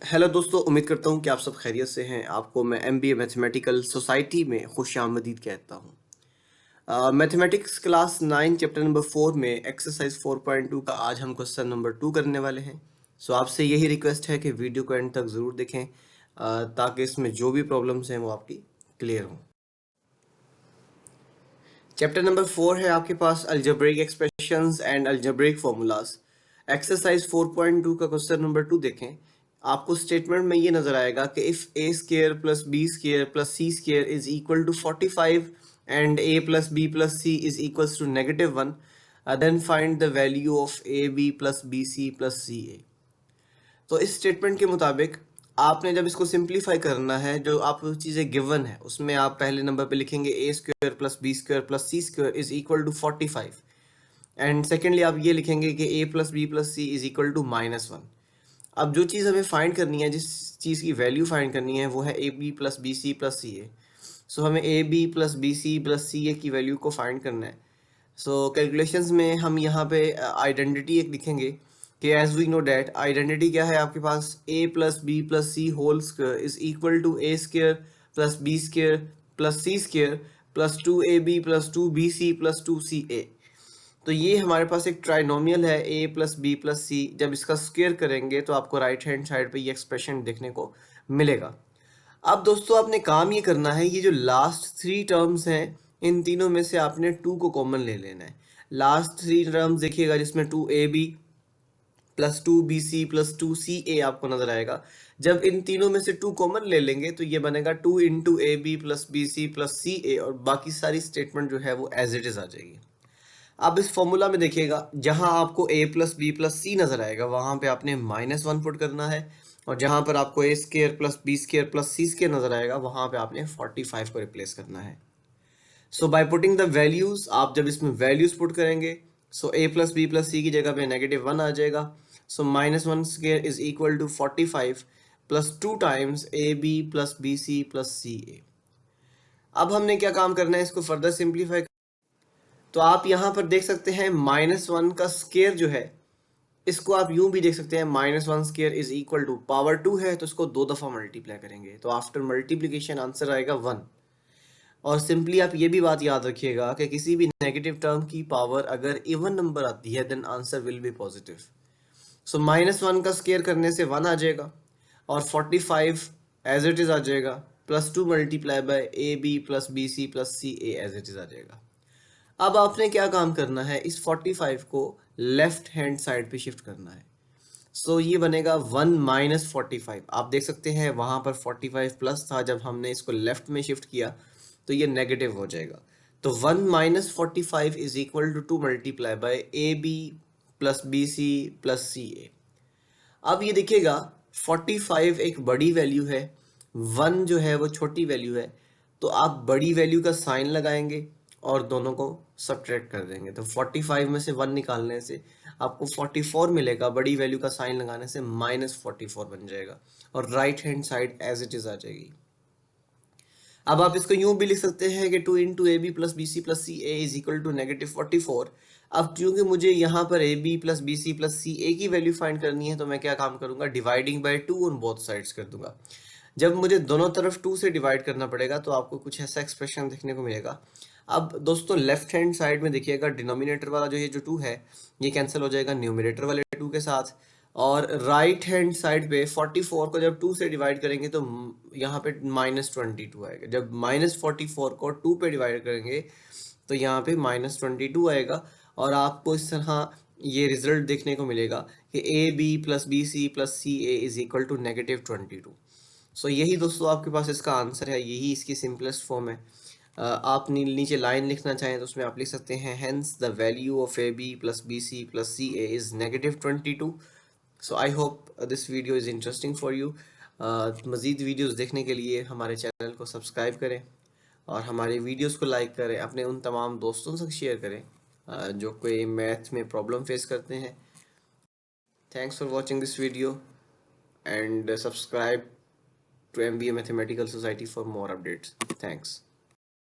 Hello दोस्तों, उम्मीद करता हूँ कि आप सब खैरियत से हैं। आपको मैं एमबीए मैथमेटिकल सोसाइटी में खुशामदीद कहता हूँ। मैथमेटिक्स क्लास 9 चैप्टर नंबर 4 में एक्सरसाइज 4.2 का आज हम क्वेश्चन नंबर 2 करने वाले हैं। सो आपसे यही रिक्वेस्ट है कि वीडियो को एंड तक ज़रूर देखें ताकि इसमें जो भी प्रॉब्लम्स हैं वो आपकी क्लियर हों। चैप्टर नंबर 4 है आपके पास algebraic expressions and algebraic formulas. Exercise 4.2 का क्वेश्चन नंबर 2 देखें। आपको स्टेटमेंट में ये नजर आएगा कि if a square plus b square plus c square is equal to 45 and a plus b plus c is equal to -1, then find the value of A B plus B C plus C a. तो इस statement के मुताबिक आपने जब इसको simplify करना है, जो आपको चीज़ें गिवन है उसमें आप पहले नंबर पे लिखेंगे a square plus b square plus c square is equal to 45 and secondly आप ये लिखेंगे कि a plus b plus c is equal to -1। अब जो चीज़ हमें फाइंड करनी है, जिस चीज़ की वैल्यू फाइंड करनी है, वो है a B plus B C plus C a. So हमें a B plus B C plus सी ए की वैल्यू को फाइंड करना है। सो कैलकुलेशंस में हम यहाँ पे आइडेंटिटी एक लिखेंगे कि as we know that identity क्या है आपके पास, a plus b plus c whole square is equal to a square plus b square plus c square plus 2ab plus 2bc plus 2ca। तो ये हमारे पास एक ट्राइनोमियल है a plus b plus c. जब इसका स्क्वायर करेंगे तो आपको राइट हैंड साइड पे ये एक्सप्रेशन देखने को मिलेगा। अब दोस्तों आपने काम ये करना है, ये जो लास्ट 3 टर्म्स हैं इन तीनों में से आपने 2 को कॉमन ले लेना है। लास्ट 3 टर्म्स देखिएगा जिसमें 2ab plus 2bc plus 2ca आपको नजर आएगा। जब इन तीनों में से 2 कॉमन ले लेंगे तो ये बनेगा 2 into A B plus B C plus C a, और बाकी सारी स्टेटमेंट जो है वो एज इट इज आ जाएगी। अब इस फॉर्मूला में देखिएगा, जहां आपको a प्लस बी प्लस सी नजर आएगा वहां पे आपने -1 पुट करना है, और जहां पर आपको a square plus b square plus c square नजर आएगा वहां पे आपने 45 को रिप्लेस करना है। So by putting the values, आप जब इसमें वैल्यूज पुट करेंगे so a plus b plus c की जगह पे -1 आ जाएगा। So -1 square is equal to 45 plus 2 times a B plus B C plus C a. अब हमने क्या काम करना है, इसको फर्दर सिंप्लीफाई। तो आप यहाँ पर देख सकते हैं -1 का स्केयर जो है, इसको आप यूं भी देख सकते हैं -1 square is equal to power 2 है तो इसको 2 दफ़ा मल्टीप्लाई करेंगे तो आफ्टर मल्टीप्लिकेशन आंसर आएगा 1। और सिंपली आप ये भी बात याद रखिएगा कि किसी भी नेगेटिव टर्म की पावर अगर इवन नंबर आती है then answer will be positive. So -1 का स्केयर करने से 1 आ जाएगा और 45 एज इट इज आ जाएगा, plus 2 multiply by a B plus B C plus C a as it is आ जाएगा। अब आपने क्या काम करना है, इस 45 को लेफ्ट हैंड साइड पे शिफ्ट करना है। सो ये बनेगा 1 माइनस 45। आप देख सकते हैं वहां पर 45 प्लस था, जब हमने इसको लेफ्ट में शिफ्ट किया तो ये नेगेटिव हो जाएगा। तो 1 minus 45 is equal to 2 multiply by a B plus B C plus C a. अब ये देखिएगा 45 एक बड़ी वैल्यू है, 1 जो है वो छोटी वैल्यू है, तो आप बड़ी वैल्यू का साइन लगाएंगे और दोनों को सब्ट्रैक्ट कर देंगे। तो 45 में से 1 निकालने से आपको 44 मिलेगा, बड़ी वैल्यू का साइन लगाने से -44 बन जाएगा और right hand side as it is आ जाएगी। अब आप इसको यूं भी लिख सकते हैं कि 2 into A B plus B C plus C A is equal to -44। अब क्योंकि मुझे यहाँ पर A B plus B C plus सी ए की वैल्यू फाइंड करनी है तो मैं क्या काम करूंगा, dividing by 2 on both sides कर दूंगा। जब मुझे दोनों तरफ 2 से डिवाइड करना पड़ेगा तो आपको कुछ ऐसा एक्सप्रेशन देखने को मिलेगा। अब दोस्तों लेफ्ट हैंड साइड में देखिएगा, डिनोमिनेटर वाला जो ये जो 2 है ये कैंसिल हो जाएगा न्यूमरेटर वाले 2 के साथ, और राइट हैंड साइड पे 44 को जब 2 से डिवाइड करेंगे तो यहाँ पे -22 आएगा। जब -44 को 2 पे डिवाइड करेंगे तो यहाँ पे -22 आएगा, और आपको इस तरह ये रिजल्ट देखने को मिलेगा कि A B plus B C plus C A is equal to -22। So यही दोस्तों आपके पास इसका आंसर है, यही इसकी सिंपलेस्ट फॉर्म है। आप नीचे लाइन लिखना चाहें तो उसमें आप लिख सकते हैं hence the value of A B plus B C plus C A is -22। So I hope this video is interesting for you. मज़ीद वीडियोज़ देखने के लिए हमारे चैनल को सब्सक्राइब करें और हमारे वीडियोज़ को लाइक करें, अपने उन तमाम दोस्तों से शेयर करें जो कोई मैथ में प्रॉब्लम फेस करते हैं। Thanks for watching this video and subscribe to MBA Mathematical Society for more updates. Thanks.